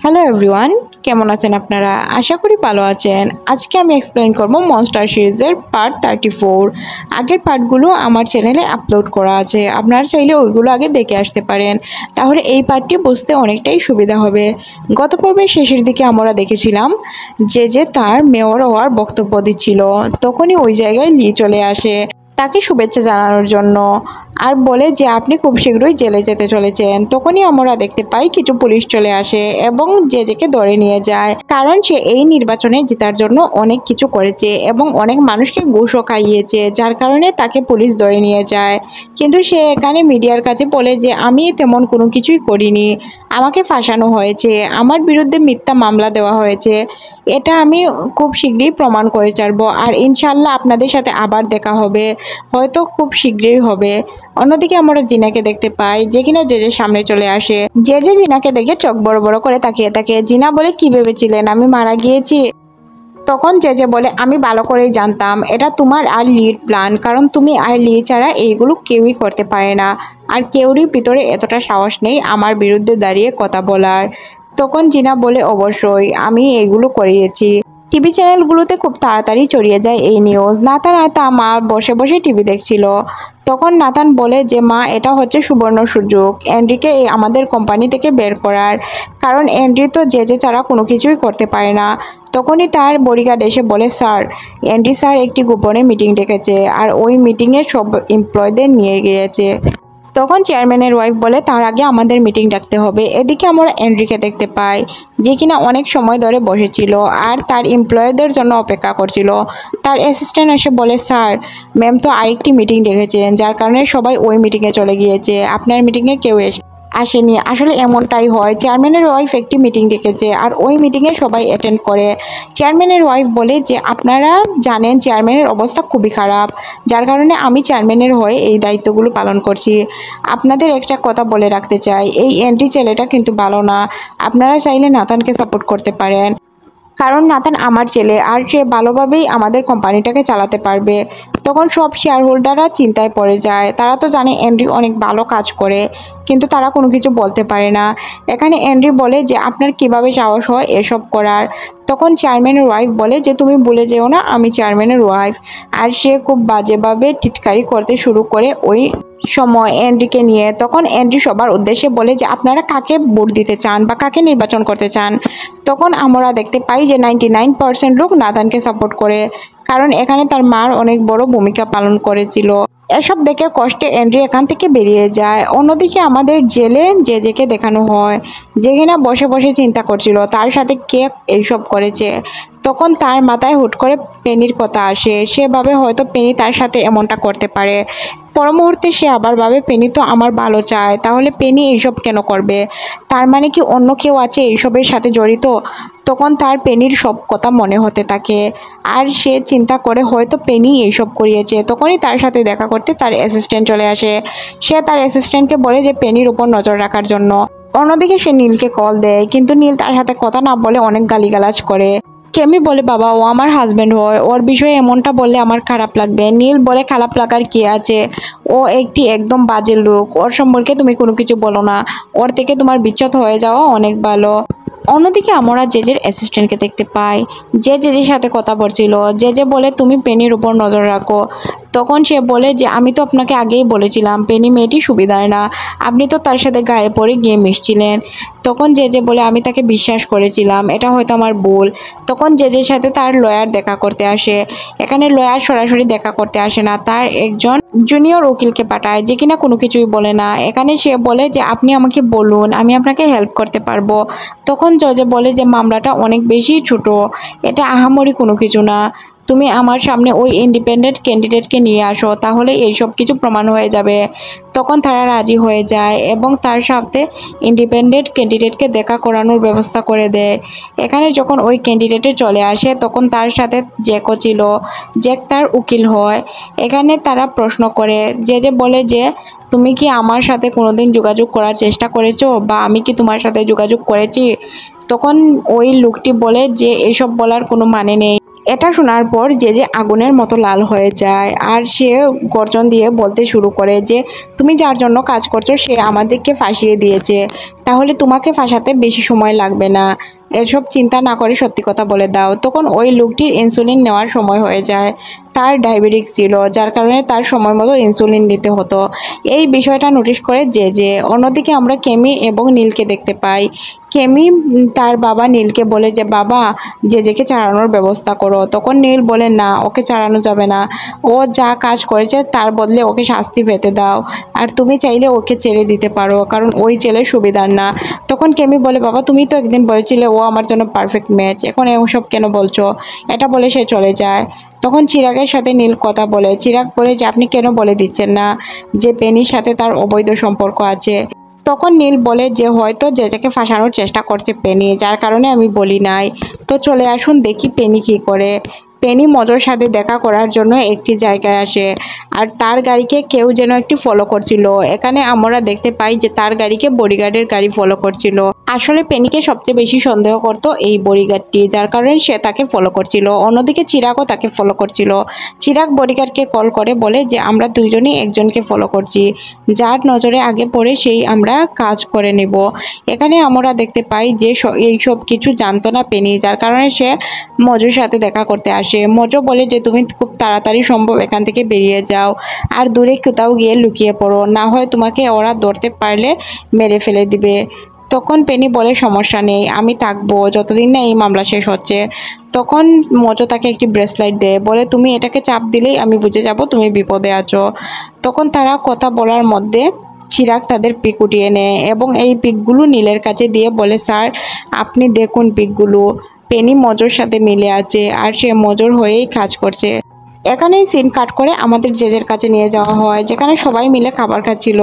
Hello everyone, কেমন আছেন আপনারা? আশা করি ভালো আছেন। আজকে আমি এক্সপ্লেন করব মনস্টার সিরিজের পার্ট 34। আগের পার্টগুলো আমার চ্যানেলে আপলোড করা আছে, আপনারা চাইলে ওইগুলো আগে দেখে আসতে পারেন, তাহলে এই পার্টটি বুঝতে অনেকটাই সুবিধা হবে। গত পর্বের শেষের দিকে আমরা দেখেছিলাম যে তার মেয়র হওয়ার বক্তব্য দিচ্ছিল, তখনই ওই জায়গায় লি চলে আসে তাকে শুভেচ্ছা জানানোর জন্য আর বলে যে আপনি খুব শীঘ্রই জেলে যেতে চলেছেন। তখনই আমরা দেখতে পাই কিছু পুলিশ চলে আসে এবং জেজেকে ধরে নিয়ে যায়, কারণ সে এই নির্বাচনে জেতার জন্য অনেক কিছু করেছে এবং অনেক মানুষকে ঘুষও খাইয়েছে, যার কারণে তাকে পুলিশ ধরে নিয়ে যায়। কিন্তু সে এখানে মিডিয়ার কাছে বলে যে আমি তেমন কোনো কিছুই করিনি, আমাকে ফাঁসানো হয়েছে, আমার বিরুদ্ধে মিথ্যা মামলা দেওয়া হয়েছে, এটা আমি খুব শীঘ্রই প্রমাণ করে ছাড়বো আর ইনশাল্লাহ আপনাদের সাথে আবার দেখা হবে, হয়তো খুব শীঘ্রই হবে। অন্যদিকে আমরা জিনাকে দেখতে পাই যে কিনা জেজের সামনে চলে আসে। জেজে জিনাকে দেখে চোখ বড় বড় করে তাকিয়ে থাকে। জিনা বলে কি ভেবেছিলেন আমি মারা গিয়েছি? তখন জেজে বলে আমি ভালো করেই জানতাম এটা তোমার আর লির প্ল্যান, কারণ তুমি আর লি ছাড়া এইগুলো কেউই করতে পারে না, আর কেউরই ভিতরে এতটা সাহস নেই আমার বিরুদ্ধে দাঁড়িয়ে কথা বলার। তখন জিনা বলে অবশ্যই আমি এইগুলো করিয়েছি। টিভি চ্যানেলগুলোতে খুব তাড়াতাড়ি ছড়িয়ে যায় এই নিউজ। নাতান আর তা মা বসে বসে টিভি দেখছিল। তখন নাতান বলে যে মা, এটা হচ্ছে সুবর্ণ সুযোগ অ্যান্ড্রিকে আমাদের কোম্পানি থেকে বের করার, কারণ অ্যান্ড্রি তো জেজে ছাড়া কোনো কিছুই করতে পারে না। তখনই তার বডিগার্ড এসে বলে স্যার, অ্যান্ড্রি স্যার একটি গোপনে মিটিং ডেকেছে আর ওই মিটিংয়ে সব এমপ্লয়ীদের নিয়ে গিয়েছে। তখন চেয়ারম্যানের ওয়াইফ বলে তার আগে আমাদের মিটিং ডাকতে হবে। এদিকে আমরা এন্ড্রিকে দেখতে পাই যে কিনা অনেক সময় ধরে বসেছিল আর তার এমপ্লয়ীদের জন্য অপেক্ষা করছিল। তার অ্যাসিস্ট্যান্ট এসে বলে স্যার, ম্যাম তো আরেকটি মিটিং ডেকেছেন, যার কারণে সবাই ওই মিটিংয়ে চলে গিয়েছে, আপনার মিটিংয়ে কেউ আসেনি। আসলে এমনটাই হয়, চেয়ারম্যানের ওয়াইফ একটি মিটিং ডেকেছে আর ওই মিটিংয়ে সবাই অ্যাটেন্ড করে। চেয়ারম্যানের ওয়াইফ বলে যে আপনারা জানেন চেয়ারম্যানের অবস্থা খুবই খারাপ, যার কারণে আমি চেয়ারম্যানের হয়ে এই দায়িত্বগুলো পালন করছি। আপনাদের একটা কথা বলে রাখতে চাই, এই এন্ট্রি ছেলেটা কিন্তু ভালো না, আপনারা চাইলে নাতানকে সাপোর্ট করতে পারেন, কারণ নাতান আমার ছেলে আর সে ভালোভাবেই আমাদের কোম্পানিটাকে চালাতে পারবে। তখন সব শেয়ার হোল্ডাররা চিন্তায় পড়ে যায়, তারা তো জানে অ্যান্ড্রি অনেক ভালো কাজ করে, কিন্তু তারা কোনো কিছু বলতে পারে না। এখানে অ্যান্ড্রি বলে যে আপনার কিভাবে সাহস হয় এসব করার। তখন চেয়ারম্যানের ওয়াইফ বলে যে তুমি ভুলে যেও না আমি চেয়ারম্যানের ওয়াইফ, আর সে খুব বাজেভাবে টিটকারি করতে শুরু করে ওই সময় অ্যান্ড্রিকে নিয়ে। তখন অ্যান্ড্রি সবার উদ্দেশ্যে বলে যে আপনারা কাকে ভোট দিতে চান বা কাকে নির্বাচন করতে চান। তখন আমরা দেখতে পাই যে 99% লোক নাতানকে সাপোর্ট করে, কারণ এখানে তার মার অনেক বড় ভূমিকা পালন করেছিল। এসব দেখে কষ্টে অ্যান্ড্রি এখান থেকে বেরিয়ে যায়। অন্যদিকে আমাদের জেলে জেজেকে দেখানো হয়, যেখানে বসে বসে চিন্তা করছিল তার সাথে কে এইসব করেছে। তখন তার মাথায় হুট করে পেনির কথা আসে, সে ভাবে হয়তো পেনি তার সাথে এমনটা করতে পারে। পর মুহূর্তে সে আবার ভাবে পেনি তো আমার ভালো চায়, তাহলে পেনি এইসব কেন করবে, তার মানে কি অন্য কেউ আছে এইসবের সাথে জড়িত। তখন তার পেনির সব কথা মনে হতে থাকে আর সে চিন্তা করে হয়তো পেনি এইসব করিয়েছে। তখনই তার সাথে দেখা করতে তার অ্যাসিস্ট্যান্ট চলে আসে। সে তার অ্যাসিস্ট্যান্টকে বলে যে পেনির উপর নজর রাখার জন্য। অন্যদিকে সে নীলকে কল দেয়, কিন্তু নীল তার সাথে কথা না বলে অনেক গালিগালাজ করে। কেমি বলে বাবা ও আমার হাজব্যান্ড হয়, ওর বিষয়ে এমনটা বললে আমার খারাপ লাগবে। নীল বলে খারাপ লাগার কি আছে, ও একটি একদম বাজে লোক, ওর সম্পর্কে তুমি কোনো কিছু বলো না, ওর থেকে তোমার বিচ্ছেদ হয়ে যাওয়া অনেক ভালো। অন্যদিকে আমরা জেজের অ্যাসিস্ট্যান্টকে দেখতে পাই, যে জেজের সাথে কথা বলছিল। জেজে বলে তুমি পেনির উপর নজর রাখো। তখন সে বলে যে আমি তো আপনাকে আগেই বলেছিলাম পেনি মেয়েটি সুবিধার না, আপনি তো তার সাথে গায়ে পড়ে গিয়ে মিশছিলেন। তখন জেজে বলে আমি তাকে বিশ্বাস করেছিলাম, এটা হয়তো আমার ভুল। তখন জেজের সাথে তার লয়ার দেখা করতে আসে। এখানে লয়ার সরাসরি দেখা করতে আসে না, তার একজন জুনিয়র উকিলকে পাঠায় যে কিনা কোনো কিছুই বলে না। এখানে সে বলে যে আপনি আমাকে বলুন, আমি আপনাকে হেল্প করতে পারবো। তখন জজে বলে যে মামলাটা অনেক বেশি ছোট, এটা আহামরি কোনো কিছু না, তুমি আমার সামনে ওই ইন্ডিপেন্ডেন্ট ক্যান্ডিডেটকে নিয়ে আসো, তাহলে এইসব কিছু প্রমাণ হয়ে যাবে। তখন তারা রাজি হয়ে যায় এবং তার সাথে ইন্ডিপেন্ডেন্ট ক্যান্ডিডেটকে দেখা করানোর ব্যবস্থা করে দেয়। এখানে যখন ওই ক্যান্ডিডেটে চলে আসে তখন তার সাথে জ্যাকও ছিল, জ্যাক তার উকিল হয়। এখানে তারা প্রশ্ন করে, যে বলে যে তুমি কি আমার সাথে কোনোদিন যোগাযোগ করার চেষ্টা করেছো বা আমি কি তোমার সাথে যোগাযোগ করেছি। তখন ওই লোকটি বলে যে এসব বলার কোনো মানে নেই, এটা শোনার পর যে আগুনের মতো লাল হয়ে যায় আর সে গর্জন দিয়ে বলতে শুরু করে যে তুমি যার জন্য কাজ করছো সে আমাদেরকে ফাঁসিয়ে দিয়েছে, তাহলে তোমাকে ফাঁসাতে বেশি সময় লাগবে না, এসব চিন্তা না করে সত্যি কথা বলে দাও। তখন ওই লোকটির ইনসুলিন নেওয়ার সময় হয়ে যায়, তার ডায়াবেটিস ছিল যার কারণে তার সময় মতো ইনসুলিন নিতে হতো। এই বিষয়টা নোটিশ করে যে অন্যদিকে আমরা কেমি এবং নীলকে দেখতে পাই। কেমি তার বাবা নীলকে বলে যে বাবা জেজেকে ছাড়ানোর ব্যবস্থা করো। তখন নীল বলে না, ওকে ছাড়ানো যাবে না, ও যা কাজ করেছে তার বদলে ওকে শাস্তি পেতে দাও, আর তুমি চাইলে ওকে ছেড়ে দিতে পারো কারণ ওই ছেলে সুবিধার না। তখন কেমি বলে বাবা তুমি তো একদিন বলেছিলে ও আমার জন্য পারফেক্ট ম্যাচ, এখন এসব কেন বলছো? এটা বলে সে চলে যায়। তখন চিরাগের সাথে নীল কথা বলে, চিরাগ বলে যে আপনি কেন বলে দিচ্ছেন না যে পেনির সাথে তার অবৈধ সম্পর্ক আছে। তখন নীল বলে যে হয়তো জেজেকে ফাঁসানোর চেষ্টা করছে পেনি, যার কারণে আমি বলি নাই। তো চলে আসুন দেখি পেনি কী করে। পেনি মজোর সাথে দেখা করার জন্য একটি জায়গায় আসে আর তার গাড়িকে কেউ যেন একটি ফলো করছিল। এখানে আমরা দেখতে পাই যে তার গাড়িকে বডিগার্ডের গাড়ি ফলো করছিল। আসলে পেনিকে সবচেয়ে বেশি সন্দেহ করতো এই বডিগার্ডটি, যার কারণে সে তাকে ফলো করছিল। অন্যদিকে চিরাগও তাকে ফলো করছিল। চিরাগ বডিগার্ডকে কল করে বলে যে আমরা দুইজনই একজনকে ফলো করছি, যার নজরে আগে পড়ে সেই আমরা কাজ করে নেব। এখানে আমরা দেখতে পাই যে এই সব কিছু জানতো না পেনি, যার কারণে সে মজুর সাথে দেখা করতে আসে। মজো বলে যে তুমি খুব তাড়াতাড়ি সম্ভব এখান থেকে বেরিয়ে যাও আর দূরে কোথাও গিয়ে লুকিয়ে পড়ো, না হয় তোমাকে ওরা ধরতে পারলে মেরে ফেলে দিবে। তখন পেনি বলে সমস্যা নেই, আমি থাকবো যতদিন না এই মামলা শেষ হচ্ছে। তখন মজো তাকে একটি ব্রেসলেট দেয়, বলে তুমি এটাকে চাপ দিলেই আমি বুঝে যাব তুমি বিপদে আছো। তখন তারা কথা বলার মধ্যে চিরাগ তাদের পিক উঠিয়ে নেয় এবং এই পিকগুলো নীলের কাছে দিয়ে বলে স্যার আপনি দেখুন পিকগুলো, পেনি মজোর সাথে মিলে আছে আর সে মজোর হয়েই কাজ করছে। এখানেই সিন কাট করে আমাদের জেজের কাছে নিয়ে যাওয়া হয়, যেখানে সবাই মিলে খাবার খাচ্ছিল।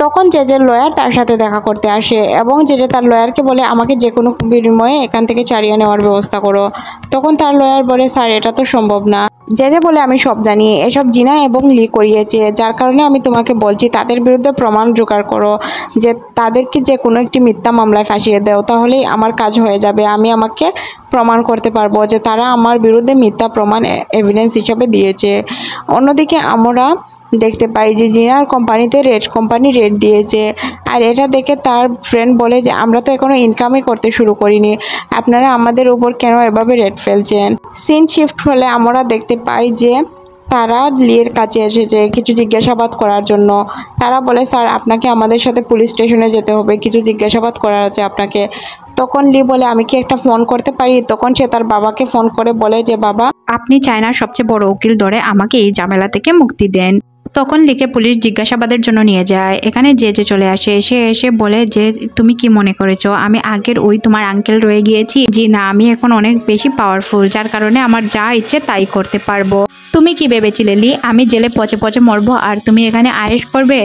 তখন জেজের লয়ার তার সাথে দেখা করতে আসে এবং জেজে তার লয়ারকে বলে আমাকে যে কোনো বিনিময়ে এখান থেকে ছাড়িয়ে নেওয়ার ব্যবস্থা করো। তখন তার লয়ার বলে স্যার এটা তো সম্ভব না। জেজে বলে আমি সব জানি, এসব জিনা এবং লি করিয়েছে, যার কারণে আমি তোমাকে বলছি তাদের বিরুদ্ধে প্রমাণ জোগাড় করো, যে তাদেরকে যে কোনো একটি মিথ্যা মামলায় ফাঁসিয়ে দাও, তাহলেই আমার কাজ হয়ে যাবে। আমি আমাকে প্রমাণ করতে পারবো যে তারা আমার বিরুদ্ধে মিথ্যা প্রমাণ এভিডেন্স হিসাবে দিয়েছে। অন্যদিকে আমরা দেখতে পাই যে জিনার কোম্পানিতে কোম্পানি রেট দিয়েছে, আর এটা দেখে তার ফ্রেন্ড বলে যে আমরা তো এখনো ইনকামই করতে শুরু করিনি, আপনারা আমাদের উপর কেন এভাবে রেট ফেলছেন। সিন শিফট হলে আমরা দেখতে পাই যে তারা লির কাছে এসেছে কিছু জিজ্ঞাসাবাদ করার জন্য। তারা বলে স্যার আপনাকে আমাদের সাথে পুলিশ স্টেশনে যেতে হবে, কিছু জিজ্ঞাসাবাদ করার আছে আপনাকে। তখন লি বলে আমি কি একটা ফোন করতে পারি? তখন সে তার বাবাকে ফোন করে বলে যে বাবা আপনি চায়নার সবচেয়ে বড় উকিল ধরে আমাকে এই ঝামেলা থেকে মুক্তি দেন। তখন লিকে পুলিশ জিজ্ঞাসাবাদের জন্য নিয়ে যায়। এখানে যে চলে আসে, সে এসে বলে যে তুমি কি মনে করেছো আমি আগের ওই তোমার আঙ্কেল রয়ে গিয়েছি? জি না, আমি এখন অনেক বেশি পাওয়ারফুল, যার কারণে আমার যা ইচ্ছে তাই করতে পারবো। তুমি কি ভেবেছিলে লি আমি জেলে পচে পচে মরবো আর তুমি এখানে আয়েশ করবে?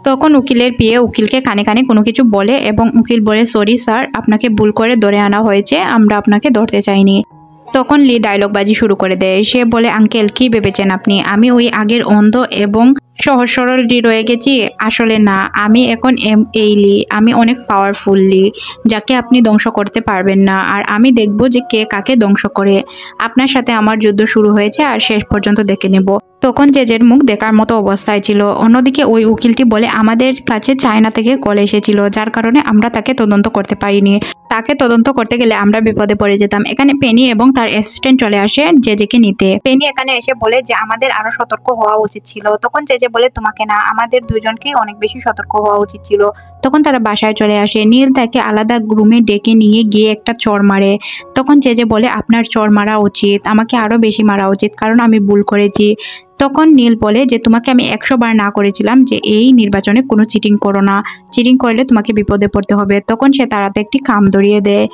তখন উকিলের পিয়ে উকিলকে কানে কানে কোনো কিছু বলে এবং উকিল বলে সরি স্যার, আপনাকে ভুল করে ধরে আনা হয়েছে, আমরা আপনাকে ধরতে চাইনি। তখন লি ডায়লগবাজি শুরু করে দেয়। সে বলে আঙ্কেল কি ভেবেছেন আপনি আমি ওই আগের অন্ধ এবং সহজ সরল লি রয়ে গেছি? আসলে না, আমি এখন এই লি, আমি অনেক পাওয়ারফুল লি, যাকে আপনি ধ্বংস করতে পারবেন না, আর আমি দেখব যে কে কাকে ধ্বংস করে। আপনার সাথে আমার যুদ্ধ শুরু হয়েছে আর শেষ পর্যন্ত দেখে নেব। তখন জেজের মুখ দেখার মতো অবস্থায় ছিল। অন্যদিকে ওই উকিলটি বলে আমাদের কাছে চায়না থেকে কল এসেছিল, যার কারণে আমরা তাকে তদন্ত করতে পারিনি, তাকে তদন্ত করতে গেলে আমরা বিপদে পড়ে যেতাম। এখানে পেনি এবং তার অ্যাসিস্ট্যান্ট চলে আসে জেজেকে নিতে। পেনি এখানে এসে বলে যে আমাদের আরো সতর্ক হওয়া উচিত ছিল। তখন জেজে বলে তোমাকে না, আমাদের দুজনকেই অনেক বেশি সতর্ক হওয়া উচিত ছিল। তখন তারা বাসায় চলে আসে। নীল তাকে আলাদা রুমে ডেকে নিয়ে গিয়ে একটা চড় মারে। তখন জেজে বলে আপনার চড় মারা উচিত, আমাকে আরো বেশি মারা উচিত, কারণ আমি ভুল করেছি। তখন নীল বলে যে তোমাকে আমি 100 বার না করেছিলাম যে এই নির্বাচনে কোনো চিটিং করো না, চিটিং করলে তোমাকে বিপদে পড়তে হবে। তখন সে তারাতে একটি খাম ধরিয়ে দেয়।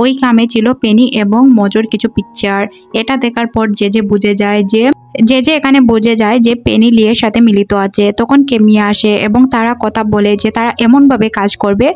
ওই খামে ছিল পেনি এবং মজুর কিছু পিকচার। এটা দেখার পর জেজে বুঝে যায় যে এখানে বুঝে যায় যে পেনি লিয়ের সাথে মিলিত আছে। তখন কেমিয়া আসে এবং তারা কথা বলে যে তারা এমনভাবে কাজ করবে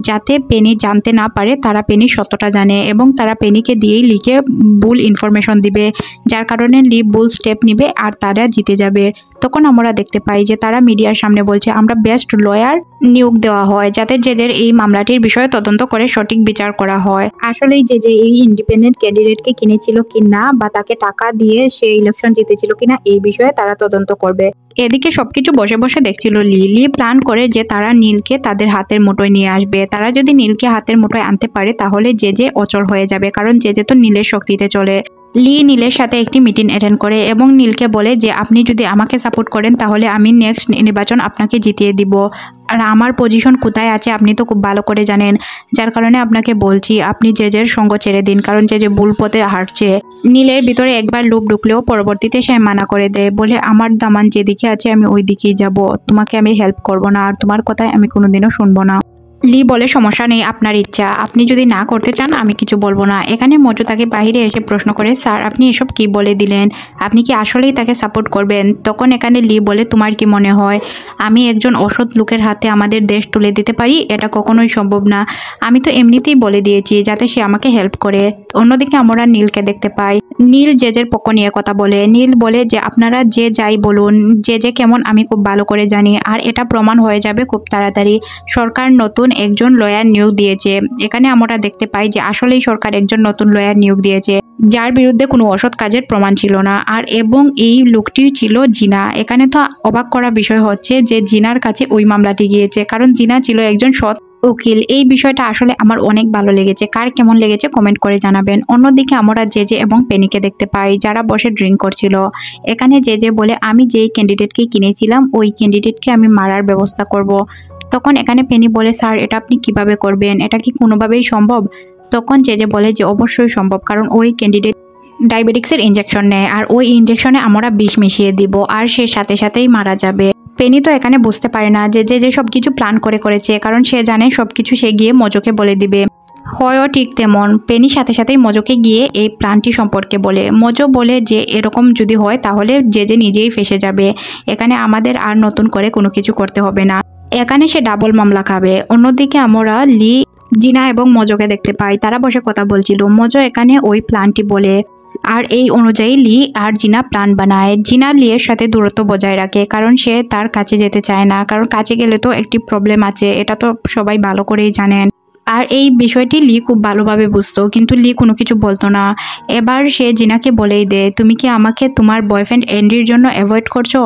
যাতে পেনি জানতে না পারে তারা পেনির সত্যটা জানে, এবং তারা পেনিকে দিয়েই লিকে ভুল ইনফরমেশন দিবে, যার কারণে লি ভুল স্টেপ নিবে আর তারা জিতে যাবে। তখন আমরা দেখতে পাই যে তারা মিডিয়ার সামনে বলছে আমরা বেস্ট লয়ার নিয়োগ দেওয়া হয় যাতে জেজের এই মামলাটির বিষয়ে তদন্ত করে সঠিক বিচার করা হয়। আসলেই জেজে এই ইন্ডিপেন্ডেন্ট ক্যান্ডিডেটকে কিনেছিল কিনা বা তাকে টাকা দিয়ে সে ইলেকশন জিতেছিল কিনা এই বিষয়ে তারা তদন্ত করবে। এদিকে সবকিছু বসে বসে দেখছিল লি প্ল্যান করে যে তারা নীলকে তাদের হাতের মুঠোয় নিয়ে আসবে। তারা যদি নীলকে হাতের মুঠোয় আনতে পারে তাহলে জেজে অচল হয়ে যাবে, কারণ জেজে তো নীলের শক্তিতে চলে। নীলের সাথে একটি মিটিং অ্যাটেন্ড করে এবং নীলকে বলে যে আপনি যদি আমাকে সাপোর্ট করেন তাহলে আমি নেক্সট নির্বাচন আপনাকে জিতিয়ে দিব, আর আমার পজিশন কোথায় আছে আপনি তো খুব ভালো করে জানেন, যার কারণে আপনাকে বলছি আপনি জেজের সঙ্গ ছেড়ে দিন, কারণ জেজে ভুল পথে হাঁটছে। নীলের ভিতরে একবার লোভ ঢুকলেও পরবর্তীতে সে মানা করে দেয়, বলে আমার দামান যেদিকে আছে আমি ওই দিকেই যাব, তোমাকে আমি হেল্প করব না আর তোমার কথায় আমি কোনোদিনও শুনবো না। লি বলে সমস্যা নেই, আপনার ইচ্ছা, আপনি যদি না করতে চান আমি কিছু বলবো না। এখানে মজু তাকে বাহিরে এসে প্রশ্ন করে স্যার আপনি এসব কি বলে দিলেন, আপনি কি আসলেই তাকে সাপোর্ট করবেন? তখন এখানে লি বলে তোমার কি মনে হয় আমি একজন অসৎ লোকের হাতে আমাদের দেশ তুলে দিতে পারি? এটা কখনোই সম্ভব না, আমি তো এমনিতেই বলে দিয়েছি যাতে সে আমাকে হেল্প করে। অন্যদিকে আমরা নীলকে দেখতে পাই, নীল জেজের পক্ষ নিয়ে কথা বলে। নীল বলে যে আপনারা যে যাই বলুন জেজে কেমন আমি খুব ভালো করে জানি, আর এটা প্রমাণ হয়ে যাবে খুব তাড়াতাড়ি। সরকার নতুন একজন লয়ার নিয়োগ দিয়েছে। এখানে আমরা দেখতে পাই যে আসলেই সরকার একজন নতুন লয়ার নিয়োগ দিয়েছে যার বিরুদ্ধে কোনো অসৎ কাজের প্রমাণ ছিল না, আর এবং এই লোকটি ছিল জিনা। এখানে তো অবাক করা বিষয় হচ্ছে যে জিনার কাছে ওই মামলাটি গিয়েছে, কারণ জিনা ছিল একজন সৎ উকিল। এই বিষয়টা আসলে আমার অনেক ভালো লেগেছে, কার কেমন লেগেছে কমেন্ট করে জানাবেন। অন্যদিকে আমরা জেজে এবং পেনিকে দেখতে পাই যারা বসে ড্রিঙ্ক করছিল। এখানে জেজে বলে আমি যেই ক্যান্ডিডেটকে কিনেছিলাম ওই ক্যান্ডিডেটকে আমি মারার ব্যবস্থা করব। তখন এখানে পেনি বলে স্যার এটা আপনি কিভাবে করবেন, এটা কি কোনোভাবেই সম্ভব? তখন জেজে বলে যে অবশ্যই সম্ভব, কারণ ওই ক্যান্ডিডেট ডায়াবেটিক্সের ইনজেকশন নেয় আর ওই ইনজেকশনে আমরা বিষ মিশিয়ে দিব আর সে সাথে সাথেই মারা যাবে। পেনি তো এখানে বুঝতে পারে না যে যে সবকিছু প্ল্যান করেছে, কারণ সে জানে সবকিছু সে গিয়ে মজোকে বলে দিবে। হয়ও ঠিক তেমন, পেনি সাথে সাথেই মজোকে গিয়ে এই প্ল্যানটি সম্পর্কে বলে। মজো বলে যে এরকম যদি হয় তাহলে যে নিজেই ফেসে যাবে, এখানে আমাদের আর নতুন করে কোনো কিছু করতে হবে না, এখানে সে ডাবল মামলা খাবে। অন্যদিকে আমরা লি, জিনা এবং মজোকে দেখতে পাই, তারা বসে কথা বলছিল। মজো এখানে ওই প্ল্যানটি বলে আর এই অনুযায়ী লি আর জিনা প্ল্যান বানায়। জিনা লিয়ের সাথে দূরত্ব বজায় রাখে, কারণ সে তার কাছে যেতে চায় না, কারণ কাছে গেলে তো একটি প্রবলেম আছে, এটা তো সবাই ভালো করেই জানেন। আর এই বিষয়টি লি খুব ভালোভাবে বুঝতো, কিন্তু লি কোনো কিছু বলতো না। এবার সে জিনাকে বলেই দেয় তুমি কি আমাকে তোমার বয়ফ্রেন্ড এন্ড্রির জন্য অ্যাভয়েড করছো?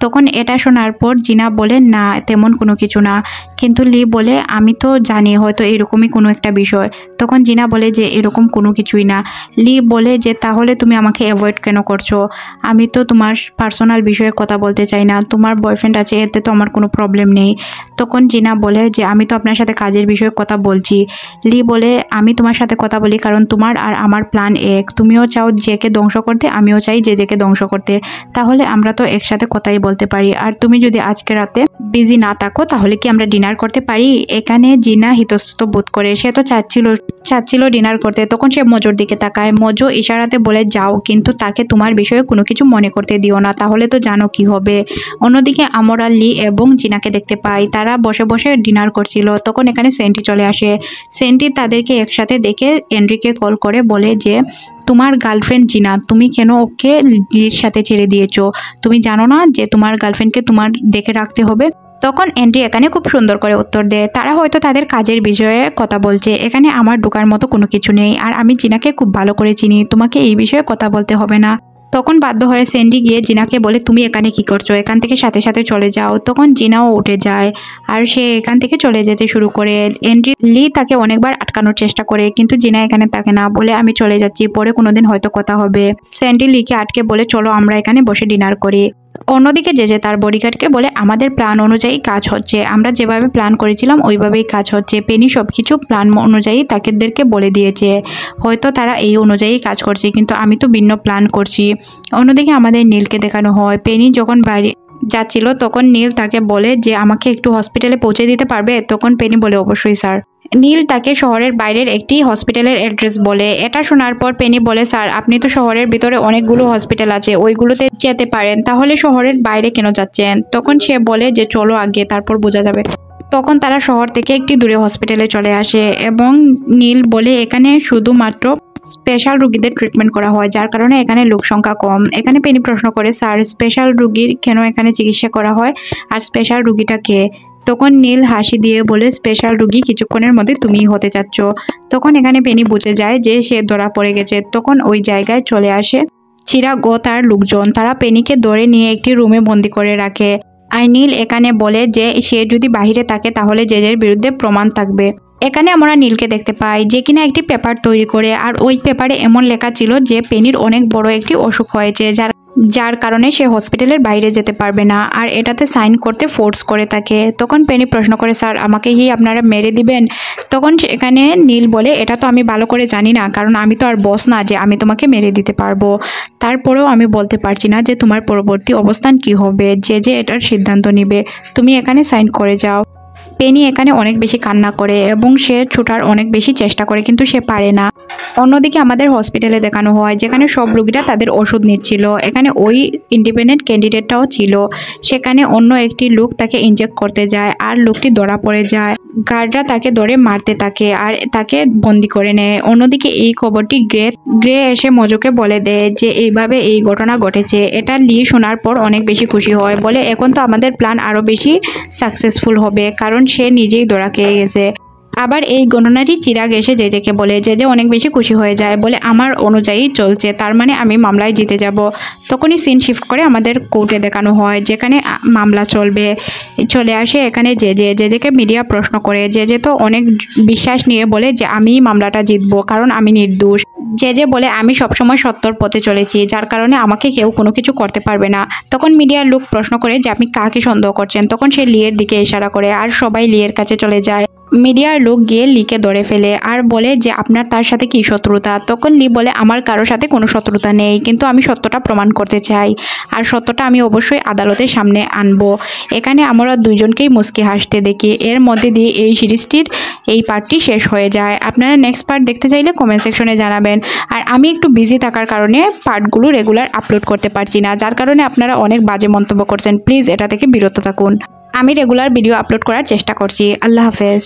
তখন এটা শোনার পর জিনা বলে না তেমন কোনো কিছু না, কিন্তু লি বলে আমি তো জানি হয়তো এরকমই কোনো একটা বিষয়। তখন জিনা বলে যে এরকম কোনো কিছুই না। লি বলে যে তাহলে তুমি আমাকে অ্যাভয়েড কেন করছো? আমি তো তোমার পার্সোনাল বিষয়ে কথা বলতে চাই না, তোমার বয়ফ্রেন্ড আছে এতে তো আমার কোনো প্রবলেম নেই। তখন জিনা বলে যে আমি তো আপনার সাথে কাজের বিষয়ে কথা বলছি। লি বলে আমি তোমার সাথে কথা বলি কারণ তোমার আর আমার প্ল্যান এক, তুমিও চাও জেকে ধ্বংস করতে, আমিও চাই জেকে ধ্বংস করতে, তাহলে আমরা তো একসাথে কথাই বলতে পারি। আর তুমি যদি আজকে রাতে বিজি না থাকো তাহলে কি আমরা ডিনার করতে পারি? এখানে জিনা হিতস্তত বোধ করে, সে তো চাচ্ছিল ডিনার করতে। তখন সে মজোর দিকে তাকায়, মজো ইশারাতে বলে যাও, কিন্তু তাকে তোমার বিষয়ে কোনো কিছু মনে করতে দিও না, তাহলে তো জানো কি হবে। অন্যদিকে আমরা লি এবং জিনাকে দেখতে পাই, তারা বসে বসে ডিনার করছিল। তখন এখানে সেন্টি চলে আসে। সেন্টি তাদেরকে একসাথে দেখে এন্ড্রিকে কল করে বলে যে তোমার গার্লফ্রেন্ড জিনা, তুমি কেন ওকে লির সাথে ছেড়ে দিয়েছো? তুমি জানো না যে তোমার গার্লফ্রেন্ডকে তোমার দেখে রাখতে হবে? তখন এন্ড্রি এখানে খুব সুন্দর করে উত্তর দেয় তারা হয়তো তাদের কাজের বিষয়ে কথা বলছে, এখানে আমার ঢোকার মতো কোনো কিছু নেই, আর আমি জিনাকে খুব ভালো করে চিনি, তোমাকে এই বিষয়ে কথা বলতে হবে না। তখন বাধ্য হয়ে সেন্ডি গিয়ে জিনাকে বলে তুমি এখানে কি করছো, এখান থেকে সাথে সাথে চলে যাও। তখন জিনাও উঠে যায় আর সে এখান থেকে চলে যেতে শুরু করে। এন্ড্রি লি তাকে অনেকবার আটকানোর চেষ্টা করে, কিন্তু জিনা এখানে থাকে না, বলে আমি চলে যাচ্ছি, পরে কোনোদিন হয়তো কথা হবে। সেন্ডি লিকে আটকে বলে চলো আমরা এখানে বসে ডিনার করি। অন্যদিকে যে তার বডিগার্ডকে বলে আমাদের প্ল্যান অনুযায়ী কাজ হচ্ছে, আমরা যেভাবে প্ল্যান করেছিলাম ওইভাবেই কাজ হচ্ছে। পেনি সবকিছু প্ল্যান অনুযায়ী তাদেরকে বলে দিয়েছে, হয়তো তারা এই অনুযায়ী কাজ করছে, কিন্তু আমি তো ভিন্ন প্ল্যান করছি। অন্যদিকে আমাদের নীলকে দেখানো হয়, পেনি যখন বাইরে যাচ্ছিল তখন নীল তাকে বলে যে আমাকে একটু হসপিটালে পৌঁছে দিতে পারবে? তখন পেনি বলে অবশ্যই স্যার। নীল তাকে শহরের বাইরের একটি হসপিটালের অ্যাড্রেস বলে। এটা শোনার পর পেনি বলে স্যার আপনি তো শহরের ভিতরে অনেকগুলো হসপিটাল আছে, ওইগুলোতে যেতে পারেন, তাহলে শহরের বাইরে কেন যাচ্ছেন? তখন সে বলে যে চলো আগে, তারপর বোঝা যাবে। তখন তারা শহর থেকে একটি দূরে হসপিটালে চলে আসে এবং নীল বলে এখানে শুধুমাত্র স্পেশাল রুগীদের ট্রিটমেন্ট করা হয়, যার কারণে এখানে লোক সংখ্যা কম। এখানে পেনি প্রশ্ন করে, স্যার স্পেশাল রুগীর কেন এখানে চিকিৎসা করা হয় আর স্পেশাল রুগীটা কে? তখন নীল হাসি দিয়ে বলে, স্পেশাল রুগী কিছুক্ষণের মধ্যে তুমিই হতে চাচ্ছ। তখন এখানে পেনি বুঝে যায় যে সে ধরা পড়ে গেছে। তখন ওই জায়গায় চলে আসে চিরাগ ও তার লোকজন। তারা পেনিকে ধরে নিয়ে একটি রুমে বন্দি করে রাখে। আর নীল এখানে বলে যে সে যদি বাহিরে থাকে তাহলে জেজের বিরুদ্ধে প্রমাণ থাকবে। এখানে আমরা নীলকে দেখতে পাই যে কিনা একটি পেপার তৈরি করে, আর ওই পেপারে এমন লেখা ছিল যে পেনির অনেক বড় একটি অসুখ হয়েছে, যার কারণে সে হসপিটালের বাইরে যেতে পারবে না, আর এটাতে সাইন করতে ফোর্স করে থাকে। তখন পেনি প্রশ্ন করে, স্যার আমাকে কি আপনারা মেরে দিবেন? তখন এখানে নীল বলে, এটা তো আমি ভালো করে জানি না, কারণ আমি তো আর বস না যে আমি তোমাকে মেরে দিতে পারবো। তারপরেও আমি বলতে পারছি না যে তোমার পরবর্তী অবস্থান কি হবে, যে এটার সিদ্ধান্ত নিবে। তুমি এখানে সাইন করে যাও। পেনি এখানে অনেক বেশি কান্না করে এবং সে ছুটার অনেক বেশি চেষ্টা করে, কিন্তু সে পারে না। অন্যদিকে আমাদের হসপিটালে দেখানো হয় যেখানে সব রোগীরা তাদের ওষুধ নিচ্ছিল। এখানে ওই ইন্ডিপেন্ডেন্ট ক্যান্ডিডেটটাও ছিল। সেখানে অন্য একটি লোক তাকে ইনজেক্ট করতে যায়, আর লোকটি ধরা পড়ে যায়। গার্ডরা তাকে ধরে মারতে থাকে আর তাকে বন্দি করে নেয়। অন্যদিকে এই খবরটি গ্রে এসে মজুকে বলে দেয় যে এইভাবে এই ঘটনা ঘটেছে। এটা লি শোনার পর অনেক বেশি খুশি হয়, বলে এখন তো আমাদের প্ল্যান আরও বেশি সাকসেসফুল হবে, কারণ সে নিজেই ধরা খেয়ে গেছে। আবার এই ঘটনাটি চিরাগ এসে জেজেকে বলে, জেজে অনেক বেশি খুশি হয়ে যায়, বলে আমার অনুযায়ী চলছে, তার মানে আমি মামলায় জিতে যাব। তখনই সিন শিফট করে আমাদের কোর্টে দেখানো হয় যেখানে মামলা চলে আসে এখানে জেজেকে মিডিয়া প্রশ্ন করে। জেজে তো অনেক বিশ্বাস নিয়ে বলে যে আমি মামলাটা জিতবো, কারণ আমি নির্দোষ। জেজে বলে, আমি সবসময় সত্যর পথে চলেছি, যার কারণে আমাকে কেউ কোনো কিছু করতে পারবে না। তখন মিডিয়ার লোক প্রশ্ন করে যে আপনি কাকে সন্দেহ করছেন? তখন সে লিয়ের দিকে ইশারা করে, আর সবাই লিয়ের কাছে চলে যায়। মিডিয়ার লোক গিয়ে লিকে ধরে ফেলে আর বলে যে আপনার তার সাথে কি শত্রুতা? তখন লি বলে, আমার কারোর সাথে কোনো শত্রুতা নেই, কিন্তু আমি সত্যটা প্রমাণ করতে চাই, আর সত্যটা আমি অবশ্যই আদালতের সামনে আনবো। এখানে আমরা দুইজনকেই মুচকি হাসতে দেখি। এর মধ্যে দিয়ে এই সিরিজটির এই পার্টটি শেষ হয়ে যায়। আপনারা নেক্সট পার্ট দেখতে চাইলে কমেন্ট সেকশনে জানাবেন। আর আমি একটু বিজি থাকার কারণে পার্টগুলো রেগুলার আপলোড করতে পারছি না, যার কারণে আপনারা অনেক বাজে মন্তব্য করছেন। প্লিজ এটা থেকে বিরত থাকুন। আমি রেগুলার ভিডিও আপলোড করার চেষ্টা করছি। আল্লাহ হাফেজ।